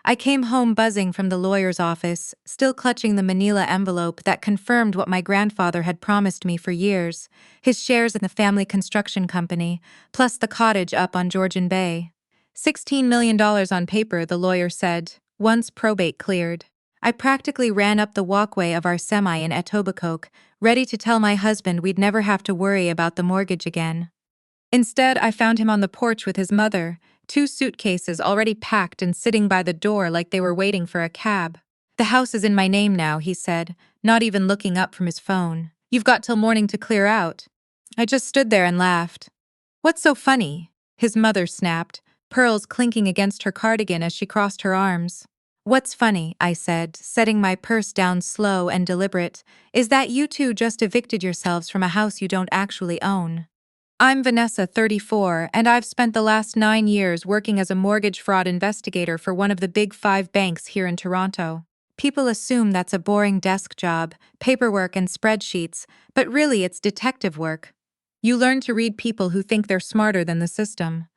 I came home buzzing from the lawyer's office, still clutching the manila envelope that confirmed what my grandfather had promised me for years, his shares in the family construction company, plus the cottage up on Georgian Bay. $16 million on paper, the lawyer said, once probate cleared. I practically ran up the walkway of our semi in Etobicoke, ready to tell my husband we'd never have to worry about the mortgage again. Instead, I found him on the porch with his mother, two suitcases already packed and sitting by the door like they were waiting for a cab. "The house is in my name now," he said, not even looking up from his phone. "You've got till morning to clear out." I just stood there and laughed. "What's so funny?" his mother snapped, pearls clinking against her cardigan as she crossed her arms. "What's funny," I said, setting my purse down slow and deliberate, "is that you two just evicted yourselves from a house you don't actually own. I'm Vanessa, 34, and I've spent the last 9 years working as a mortgage fraud investigator for one of the big 5 banks here in Toronto. People assume that's a boring desk job, paperwork and spreadsheets, but really it's detective work. You learn to read people who think they're smarter than the system.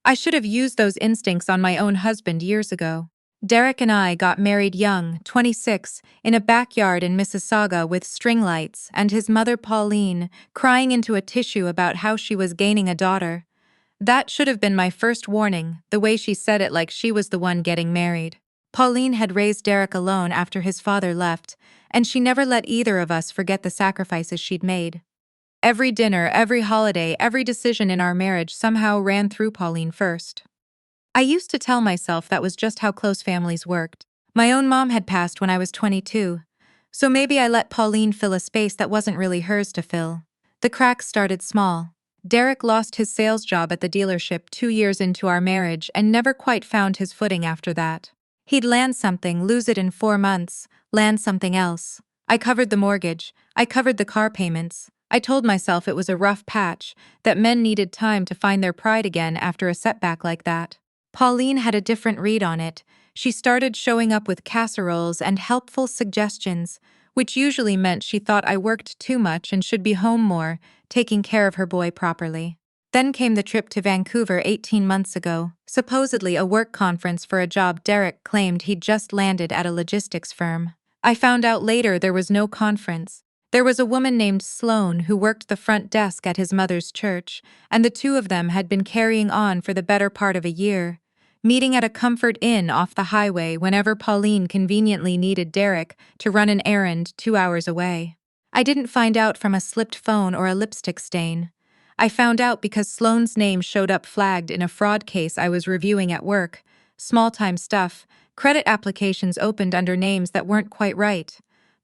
I should have used those instincts on my own husband years ago. Derek and I got married young, 26, in a backyard in Mississauga with string lights, and his mother Pauline crying into a tissue about how she was gaining a daughter. That should have been my first warning, the way she said it like she was the one getting married. Pauline had raised Derek alone after his father left, and she never let either of us forget the sacrifices she'd made. Every dinner, every holiday, every decision in our marriage somehow ran through Pauline first. I used to tell myself that was just how close families worked. My own mom had passed when I was 22, so maybe I let Pauline fill a space that wasn't really hers to fill. The cracks started small. Derek lost his sales job at the dealership 2 years into our marriage and never quite found his footing after that. He'd land something, lose it in 4 months, land something else. I covered the mortgage, I covered the car payments. I told myself it was a rough patch, that men needed time to find their pride again after a setback like that. Pauline had a different read on it. She started showing up with casseroles and helpful suggestions, which usually meant she thought I worked too much and should be home more, taking care of her boy properly. Then came the trip to Vancouver 18 months ago, supposedly a work conference for a job Derek claimed he'd just landed at a logistics firm. I found out later there was no conference. There was a woman named Sloane who worked the front desk at his mother's church, and the two of them had been carrying on for the better part of a year, meeting at a comfort inn off the highway whenever Pauline conveniently needed Derek to run an errand 2 hours away. I didn't find out from a slipped phone or a lipstick stain. I found out because Sloane's name showed up flagged in a fraud case I was reviewing at work. Small-time stuff, credit applications opened under names that weren't quite right.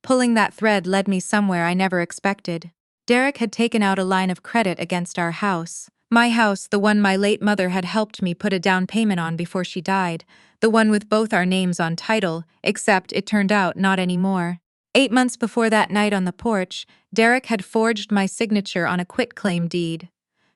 Pulling that thread led me somewhere I never expected. Derek had taken out a line of credit against our house. My house, the one my late mother had helped me put a down payment on before she died, the one with both our names on title, except it turned out not anymore. 8 months before that night on the porch, Derek had forged my signature on a quitclaim deed,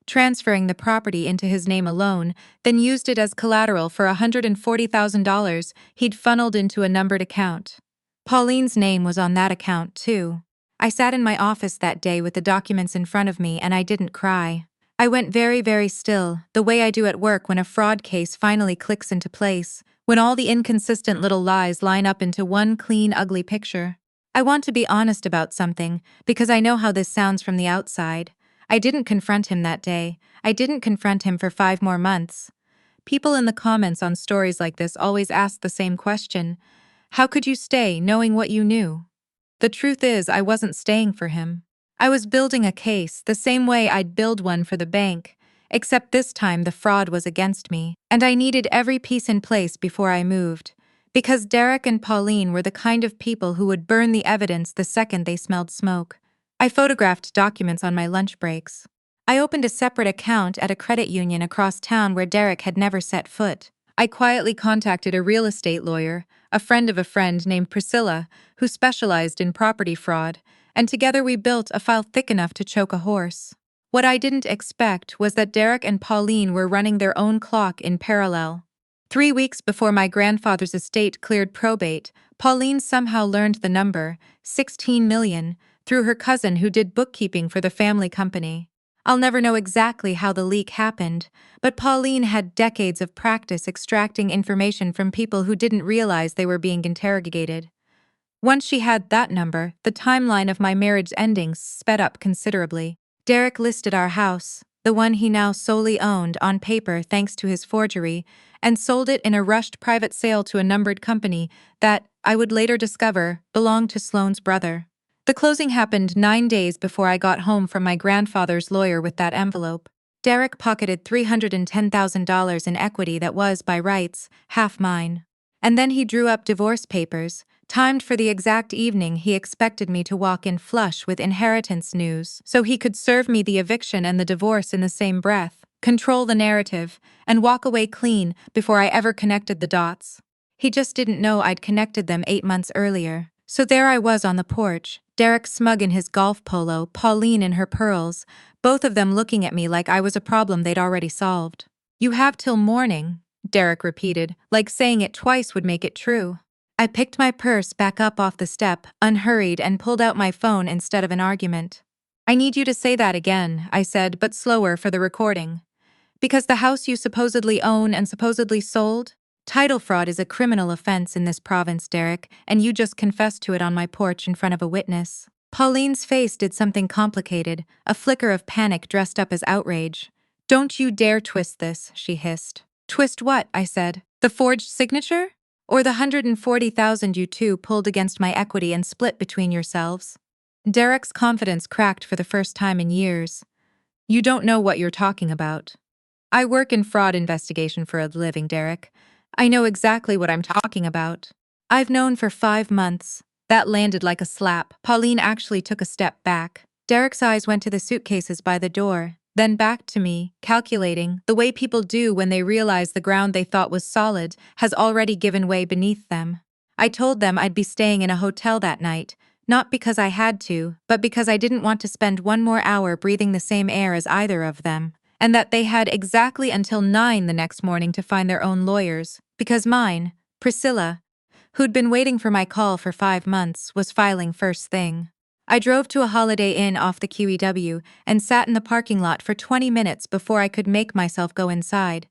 transferring the property into his name alone, then used it as collateral for $140,000 he'd funneled into a numbered account. Pauline's name was on that account, too. I sat in my office that day with the documents in front of me and I didn't cry. I went very, very still, the way I do at work when a fraud case finally clicks into place, when all the inconsistent little lies line up into one clean, ugly picture. I want to be honest about something, because I know how this sounds from the outside. I didn't confront him that day. I didn't confront him for 5 more months. People in the comments on stories like this always ask the same question. How could you stay knowing what you knew? The truth is, I wasn't staying for him. I was building a case the same way I'd build one for the bank, except this time the fraud was against me, and I needed every piece in place before I moved, because Derek and Pauline were the kind of people who would burn the evidence the second they smelled smoke. I photographed documents on my lunch breaks. I opened a separate account at a credit union across town where Derek had never set foot. I quietly contacted a real estate lawyer, a friend of a friend named Priscilla, who specialized in property fraud, and together we built a file thick enough to choke a horse. What I didn't expect was that Derek and Pauline were running their own clock in parallel. 3 weeks before my grandfather's estate cleared probate, Pauline somehow learned the number, 16 million, through her cousin who did bookkeeping for the family company. I'll never know exactly how the leak happened, but Pauline had decades of practice extracting information from people who didn't realize they were being interrogated. Once she had that number, the timeline of my marriage ending sped up considerably. Derek listed our house, the one he now solely owned, on paper thanks to his forgery, and sold it in a rushed private sale to a numbered company that, I would later discover, belonged to Sloane's brother. The closing happened 9 days before I got home from my grandfather's lawyer with that envelope. Derek pocketed $310,000 in equity that was, by rights, half mine. And then he drew up divorce papers, timed for the exact evening he expected me to walk in flush with inheritance news, so he could serve me the eviction and the divorce in the same breath, control the narrative, and walk away clean before I ever connected the dots. He just didn't know I'd connected them 8 months earlier. So there I was on the porch, Derek smug in his golf polo, Pauline in her pearls, both of them looking at me like I was a problem they'd already solved. "You have till morning," Derek repeated, like saying it twice would make it true. I picked my purse back up off the step, unhurried, and pulled out my phone instead of an argument. "I need you to say that again," I said, but slower for the recording. "Because the house you supposedly own and supposedly sold? Title fraud is a criminal offense in this province, Derek, and you just confessed to it on my porch in front of a witness." Pauline's face did something complicated, a flicker of panic dressed up as outrage. "Don't you dare twist this," she hissed. "Twist what?" I said. "The forged signature? Or the $140,000 you two pulled against my equity and split between yourselves?" Derek's confidence cracked for the first time in years. "You don't know what you're talking about. I work in fraud investigation for a living, Derek. I know exactly what I'm talking about. I've known for 5 months." That landed like a slap. Pauline actually took a step back. Derek's eyes went to the suitcases by the door, then back to me, calculating, the way people do when they realize the ground they thought was solid has already given way beneath them. I told them I'd be staying in a hotel that night, not because I had to, but because I didn't want to spend 1 more hour breathing the same air as either of them, and that they had exactly until 9 the next morning to find their own lawyers, because mine, Priscilla, who'd been waiting for my call for 5 months, was filing first thing. I drove to a Holiday Inn off the QEW and sat in the parking lot for 20 minutes before I could make myself go inside.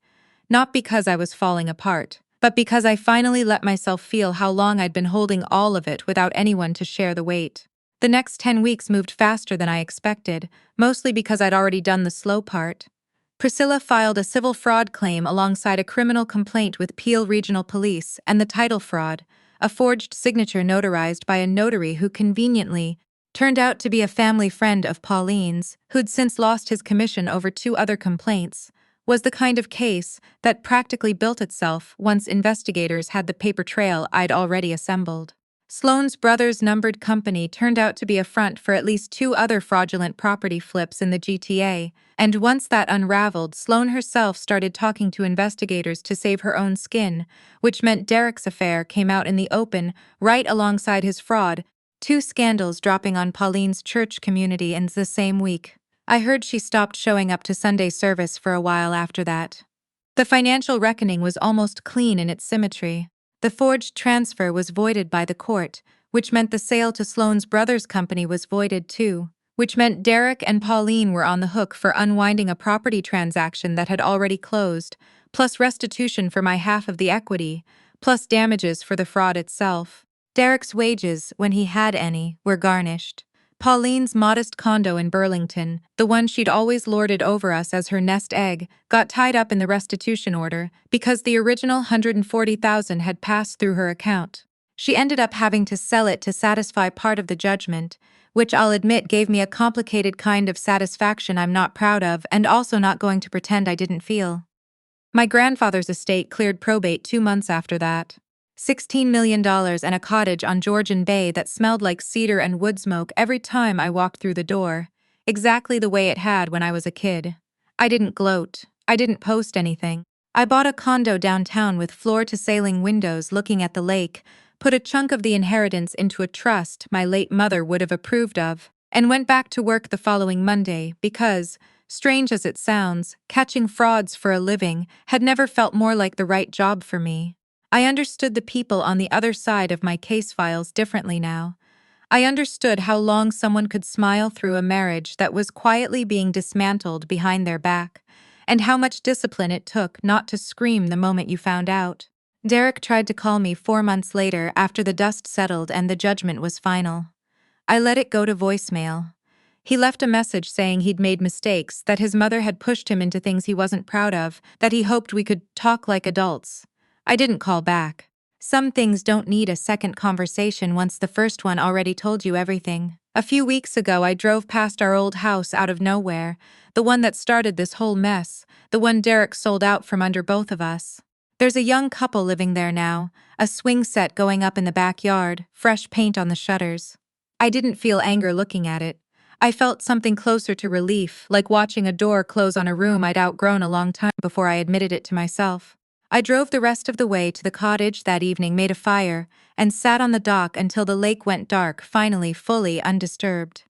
Not because I was falling apart, but because I finally let myself feel how long I'd been holding all of it without anyone to share the weight. The next 10 weeks moved faster than I expected, mostly because I'd already done the slow part. Priscilla filed a civil fraud claim alongside a criminal complaint with Peel Regional Police and the title fraud, a forged signature notarized by a notary who conveniently turned out to be a family friend of Pauline's, who'd since lost his commission over 2 other complaints, was the kind of case that practically built itself once investigators had the paper trail I'd already assembled. Sloane's brother's numbered company turned out to be a front for at least 2 other fraudulent property flips in the GTA, and once that unraveled, Sloane herself started talking to investigators to save her own skin, which meant Derek's affair came out in the open right alongside his fraud, 2 scandals dropping on Pauline's church community in the same week. I heard she stopped showing up to Sunday service for a while after that. The financial reckoning was almost clean in its symmetry. The forged transfer was voided by the court, which meant the sale to Sloane's brother's company was voided too, which meant Derek and Pauline were on the hook for unwinding a property transaction that had already closed, plus restitution for my half of the equity, plus damages for the fraud itself. Derek's wages, when he had any, were garnished. Pauline's modest condo in Burlington, the one she'd always lorded over us as her nest egg, got tied up in the restitution order because the original $140,000 had passed through her account. She ended up having to sell it to satisfy part of the judgment, which I'll admit gave me a complicated kind of satisfaction I'm not proud of and also not going to pretend I didn't feel. My grandfather's estate cleared probate 2 months after that. $16 million and a cottage on Georgian Bay that smelled like cedar and wood smoke every time I walked through the door, exactly the way it had when I was a kid. I didn't gloat. I didn't post anything. I bought a condo downtown with floor-to-ceiling windows looking at the lake, put a chunk of the inheritance into a trust my late mother would have approved of, and went back to work the following Monday because, strange as it sounds, catching frauds for a living had never felt more like the right job for me. I understood the people on the other side of my case files differently now. I understood how long someone could smile through a marriage that was quietly being dismantled behind their back, and how much discipline it took not to scream the moment you found out. Derek tried to call me 4 months later after the dust settled and the judgment was final. I let it go to voicemail. He left a message saying he'd made mistakes, that his mother had pushed him into things he wasn't proud of, that he hoped we could talk like adults. I didn't call back. Some things don't need a second conversation once the first one already told you everything. A few weeks ago, I drove past our old house out of nowhere, the one that started this whole mess, the one Derek sold out from under both of us. There's a young couple living there now, a swing set going up in the backyard, fresh paint on the shutters. I didn't feel anger looking at it. I felt something closer to relief, like watching a door close on a room I'd outgrown a long time before I admitted it to myself. I drove the rest of the way to the cottage that evening, made a fire, and sat on the dock until the lake went dark, finally fully undisturbed.